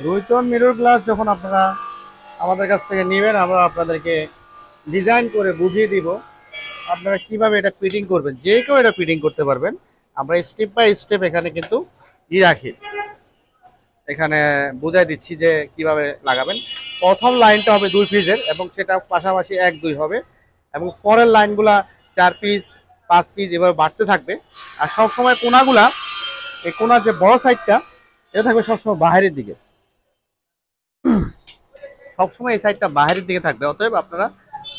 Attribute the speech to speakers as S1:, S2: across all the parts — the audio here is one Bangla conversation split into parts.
S1: রুইতন মিরর গ্লাস যখন আপনারা আমাদের কাছ থেকে নেবেন, আমরা আপনাদেরকে ডিজাইন করে বুঝিয়ে দিব আপনারা কিভাবে এটা ফিটিং করবেন। যে কেউ এটা ফিটিং করতে পারবেন। আমরা স্টেপ বাই স্টেপ এখানে কিন্তু রাখি, এখানে বুঝাই দিচ্ছি যে কিভাবে লাগাবেন। প্রথম লাইনটা হবে 2 পিসের এবং সেটা পাশাপাশি 1 2 হবে, এবং পরের লাইনগুলা 4 পিস 5 পিস এভাবে বাড়তে থাকবে। আর সবসময় কোনাগুলা, এই কোনার যে বড় সাইডটা এটা থাকবে সবসময় বাহিরের দিকে, সবসময় এই সাইডটা বাহিরের দিকে থাকবে। অতএব আপনারা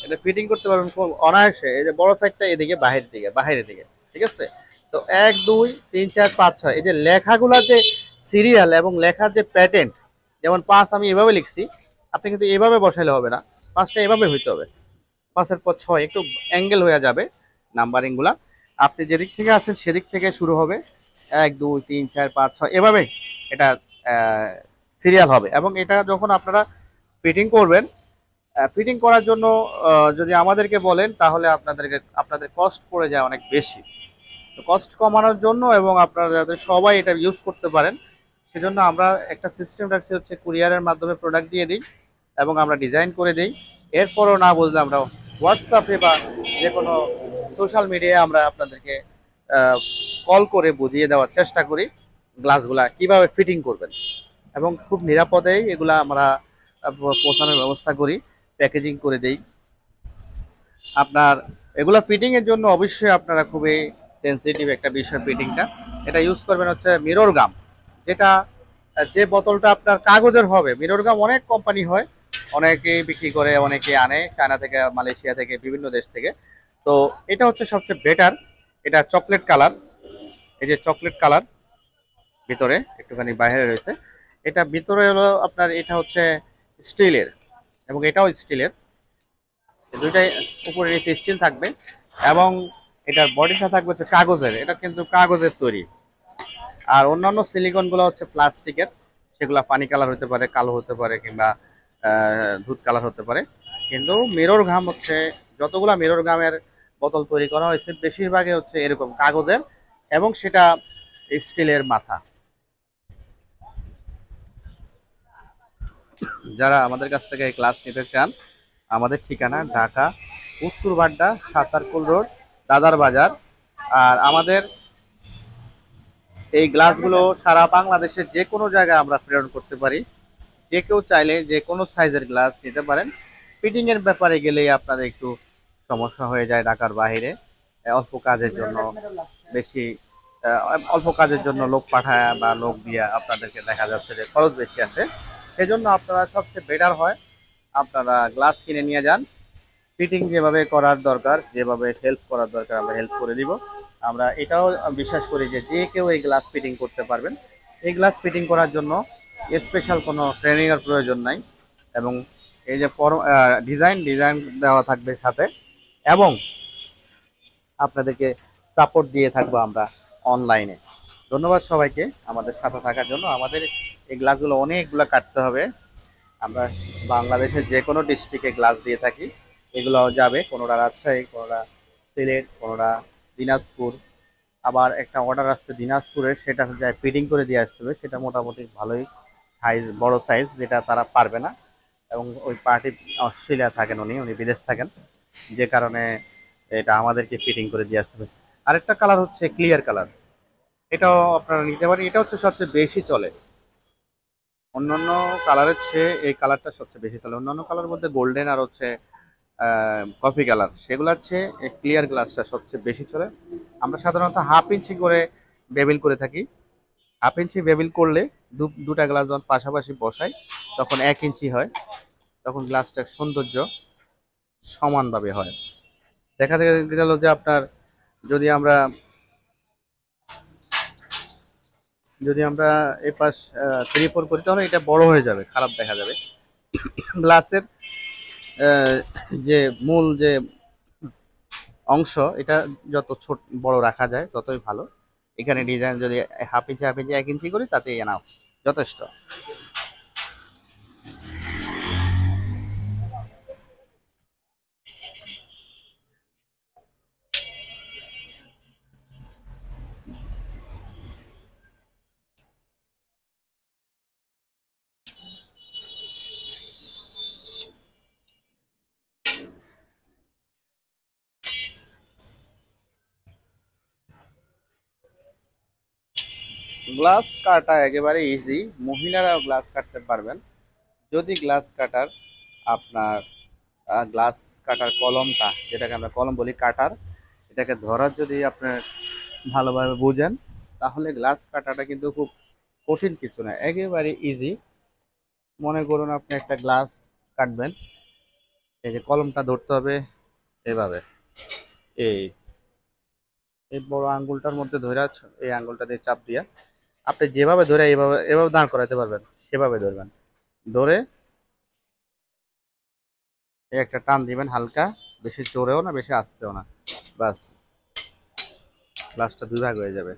S1: এটা ফিটিং করতে পারবেন খুব অনায়াসে। এই যে বড় সাইডটা এদিকে বাহিরের দিকে, বাহিরের দিকে, ঠিক আছে? তো 1 2 3 4 5 6 এই যে লেখাগুলা যে সিরিয়াল এবং লেখার যে প্যাটার্ন, যেমন 5 আমি এভাবে লিখছি, আপনি কিন্তু এভাবে বসাইলে হবে না, 5টা এভাবে হইতে হবে। 5-এর পর 6 একটু অ্যাঙ্গেল হয়ে যাবে নাম্বারিং গুলা। আপনি যেদিক থেকে আছেন সেদিক থেকে শুরু হবে, 1 2 3 4 5 6 এভাবে এটা সিরিয়াল হবে। এবং এটা যখন আপনারা ফিটিং করবেন, ফিটিং করার জন্য যদি আমাদেরকে বলেন তাহলে আপনাদের কস্ট পড়ে যায় অনেক বেশি। তো কস্ট কমানোর জন্য এবং আপনারা যাতে সবাই এটা ইউজ করতে পারেন সেজন্য আমরা একটা সিস্টেম রাখছি, হচ্ছে কুরিয়ারের মাধ্যমে প্রোডাক্ট দিয়ে দিই এবং আমরা ডিজাইন করে দিই। এরপরও না বুঝলে আমরা হোয়াটসঅ্যাপে বা যে কোনো সোশ্যাল মিডিয়ায় আমরা আপনাদেরকে কল করে বুঝিয়ে দেওয়ার চেষ্টা করি গ্লাসগুলা কিভাবে ফিটিং করবেন। এবং খুব নিরাপদেই এগুলা আমরা পৌঁছানোর ব্যবস্থা করি, প্যাকেজিং করে দেই। আপনার এগুলা ফিটিং এর জন্য অবশ্যই আপনারা খুবই সেনসিটিভ একটা বিষয় ফিটিংটা। এটা ইউজ করবেন হচ্ছে মিরর গাম, যেটা যে বোতলটা আপনার কাগজের হবে। মিরর গাম অনেক কোম্পানি হয়, অনেকেই বিক্রি করে, অনেকে আনে চায়না থেকে, মালয়েশিয়া থেকে, বিভিন্ন দেশ থেকে। তো এটা হচ্ছে সবচেয়ে বেটার। এটা চকলেট কালার, এই যে চকলেট কালার, ভিতরে একটুখানি বাইরে রয়েছে। এটা ভিতরে হলো আপনার, এটা হচ্ছে স্টিলের এবং এটাও স্টিলের, দুইটাই উপরে নিচে স্টিল থাকবে। এবং এটার বডিটা থাকবে হচ্ছে কাগজের, এটা কিন্তু কাগজের তৈরি। আর অন্যান্য সিলিকন গুলো হচ্ছে প্লাস্টিকের, সেগুলা পানি কালার হতে পারে, কালো হতে পারে, কিংবা দুধ কালার হতে পারে। কিন্তু মিরর ঘাম হচ্ছে, যতগুলা মিরর ঘামের বোতল তৈরি করা হয়েছে বেশিরভাগই হচ্ছে এরকম কাগজের, এবং সেটা স্টিলের মাথা। যারা আমাদের কাছ থেকে ক্লাস নিতে চান, আমাদের ঠিকানা ঢাকা উত্তর বাড্ডা, সাতারকুল রোড, দাদার বাজার। আর আমাদের এই গ্লাসগুলো সারা বাংলাদেশের যে কোনো জায়গায় আমরা প্রেরণ করতে পারি। যে কেউ চাইলে যে কোনো সাইজের গ্লাস নিতে পারেন। ফিটিং এর ব্যাপারে গেলেই আপনাদের একটু সমস্যা হয়ে যায় ঢাকার বাইরে, অল্প কাজের জন্য বেশি, অল্প কাজের জন্য লোক পাঠায় বা লোক দিয়া আপনাদেরকে দেখা যাচ্ছে যে খরচ বেশি আসে। সেজন্য আপনারা সবচেয়ে বেটার হয় আপনারা গ্লাস কিনে নিয়ে যান। ফিটিং যেভাবে করার দরকার, যেভাবে হেল্প করার দরকার আমরা হেল্প করে দিব। আমরা এটাও বিশ্বাস করি যে যে কেউ এই গ্লাস ফিটিং করতে পারবেন। এই গ্লাস ফিটিং করার জন্য স্পেশাল কোনো ট্রেনিং এর প্রয়োজন নাই। এবং এই যে ডিজাইন ডিজাইন দেওয়া থাকবে সাথে, এবং আপনাদেরকে সাপোর্ট দিয়ে থাকবো আমরা অনলাইনে। ধন্যবাদ সবাইকে আমাদের সাথে থাকার জন্য। আমাদের এই গ্লাসগুলো অনেকগুলো কাটতে হবে, আমরা বাংলাদেশের যে কোনো ডিস্ট্রিক্টে গ্লাস দিয়ে থাকি। এগুলো যাবে কোনোটা রাজশাহী, কোনোটা সিলেট, কোনোটা দিনাজপুর। আবার একটা অর্ডার আসছে দিনাজপুরের, সেটা যায় ফিটিং করে দিয়ে আসতে হবে। সেটা মোটামুটি ভালোই সাইজ, বড় সাইজ, যেটা তারা পারবে না। এবং ওই পার্টি অস্ট্রেলিয়া থাকেন, উনি উনি বিদেশ থাকেন, যে কারণে এটা আমাদেরকে ফিটিং করে দিয়ে আসতে হবে। আরেকটা কালার হচ্ছে ক্লিয়ার কালার, এটাও আপনারা নিতে পারেন। এটা হচ্ছে সবচেয়ে বেশি চলে, অন্যান্য কালারের চেয়ে এই কালারটা সবচেয়ে বেশি চলে। অন্যান্য কালার মধ্যে গোল্ডেন আর হচ্ছে কফি কালার, সেগুলো হচ্ছে ক্লিয়ার গ্লাসটা সবচেয়ে বেশি চলে। আমরা সাধারণত 1/2 ইঞ্চি করে বেবিল করে থাকি। 1/2 ইঞ্চি বেবিল করলে দুটা গ্লাস যখন পাশাপাশি বসাই তখন 1 ইঞ্চি হয়, তখন গ্লাসটার সৌন্দর্য সমানভাবে হয়। দেখা গেল যে আপনার, যদি আমরা যদি আমরা এ পাশ 3/4 করি তাহলে এটা বড় হয়ে যাবে, খারাপ দেখা যাবে। গ্লাসের যে মূল যে অংশ, এটা যত ছোট বড় রাখা যায় ততই ভালো। এখানে ডিজাইন যদি 1/2 ইঞ্চি 1/2 ইঞ্চি 1 ইঞ্চি করি তাতেই এনাফ, যথেষ্ট। গ্লাস কাটা একেবারে ইজি, মহিলারাও গ্লাস কাটতে পারবেন যদি গ্লাস কাটার আপনার গ্লাস কাটার কলমটা, যেটাকে আমরা কলম বলি কাটার, এটাকে ধরার যদি আপনার ভালোভাবে বুঝেন তাহলে গ্লাস কাটাটা কিন্তু খুব কঠিন কিছু না, একেবারে ইজি। মনে করুন আপনি একটা গ্লাস কাটবেন, এই যে কলমটা ধরতে হবে এভাবে, এই এই বড় আঙ্গুলটার মধ্যে ধরে এই আঙ্গুলটা দিয়ে চাপ দিয়া আপনি যেভাবে ধরে এইভাবে এভাবে দাঁড় করাতে পারবেন সেভাবে ধরবেন। ধরে এই একটা টান দিবেন হালকা, বেশি জোরেও না বেশি আস্তেও না, বাস গ্লাসটা দুই ভাগ হয়ে যাবে,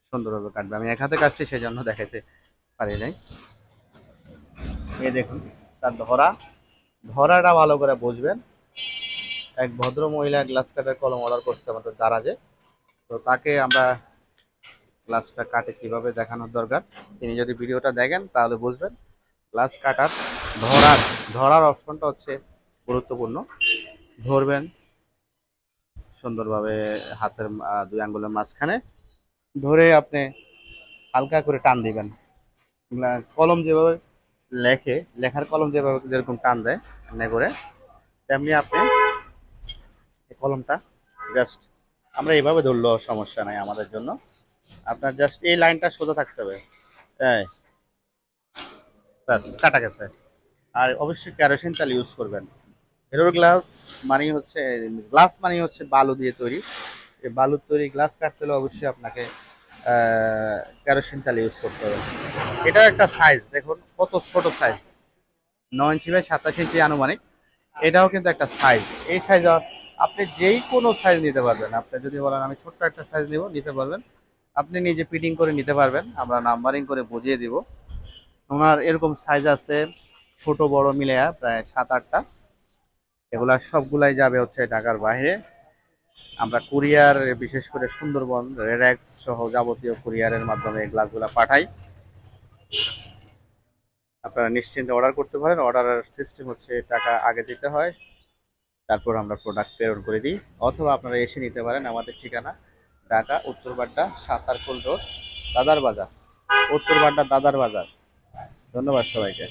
S1: সুন্দরভাবে কাটবে। আমি এক হাতে কাটছি সেই জন্য দেখাইতে পারি নাই। এই দেখুন তার ধরাটা ভালো করে বুঝবেন। এক ভদ্র মহিলা গ্লাস কাটার কলম অর্ডার করছে আমাদের দারাজে, তো তাকে আমরা গ্লাসটা কাটে কিভাবে দেখানোর দরকার, তিনি যদি ভিডিওটা দেখেন তাহলে বুঝবেন। গ্লাস কাটার ধরার ধরার অপশনটা হচ্ছে গুরুত্বপূর্ণ। ধরবেন সুন্দরভাবে হাতের দুই আঙ্গুলের মাঝখানে ধরে আপনি হালকা করে টান দিবেন। কলম যেভাবে লেখার কলম যেভাবে যেরকম টান দেয় এমনি করে, তেমনি আপনি এই কলমটা জাস্ট আমরা এইভাবে ধরলেও সমস্যা নাই আমাদের জন্য। আপনার জাস্ট এই লাইনটা সোজা থাকতে হবে, হ্যাঁ ব্যাস কাটা গেছে। আর অবশ্যই কেরোসিন তেল ইউজ করবেন। হিরোর গ্লাস গ্লাস মানে হচ্ছে বালু দিয়ে তৈরি। এই বালুর তৈরি গ্লাস কাটতে হলে অবশ্যই আপনাকে কেরোসিন তেল ইউজ করতে হবে। এটা একটা সাইজ দেখুন কত ছোট সাইজ, 9 ইঞ্চি বাই 27 ইঞ্চি আনুমানিক। এটাও কিন্তু একটা সাইজ, এই সাইজ আপনি যেই কোনো সাইজ নিতে পারবেন। আপনি যদি বলেন আমি ছোট্ট একটা সাইজ নিতে পারবেন, আপনি নিজে ফিটিং করে নিতে পারবেন, আমরা নাম্বারিং করে বুঝিয়ে দিব। ওনার এরকম সাইজ আছে ছোট বড় মিলে প্রায় 7-8টা। এগুলা সবগুলাই যাবে হচ্ছে ঢাকার বাইরে। আমরা কুরিয়ার, বিশেষ করে সুন্দরবন, রেডেক্স সহ যাবতীয় কুরিয়ারের মাধ্যমে এই গ্লাসগুলো পাঠাই। আপনারা নিশ্চিন্তে অর্ডার করতে পারেন। অর্ডারের সিস্টেম হচ্ছে টাকা আগে দিতে হয়, তারপর আমরা প্রোডাক্ট প্রেরণ করে দিই, অথবা আপনারা এসে নিতে পারেন। আমাদের ঠিকানা ঢাকা উত্তরবাড্ডা সাতারকুল রোড, দাদার বাজার, উত্তরবাড্ডা দাদার বাজার। ধন্যবাদ সবাইকে।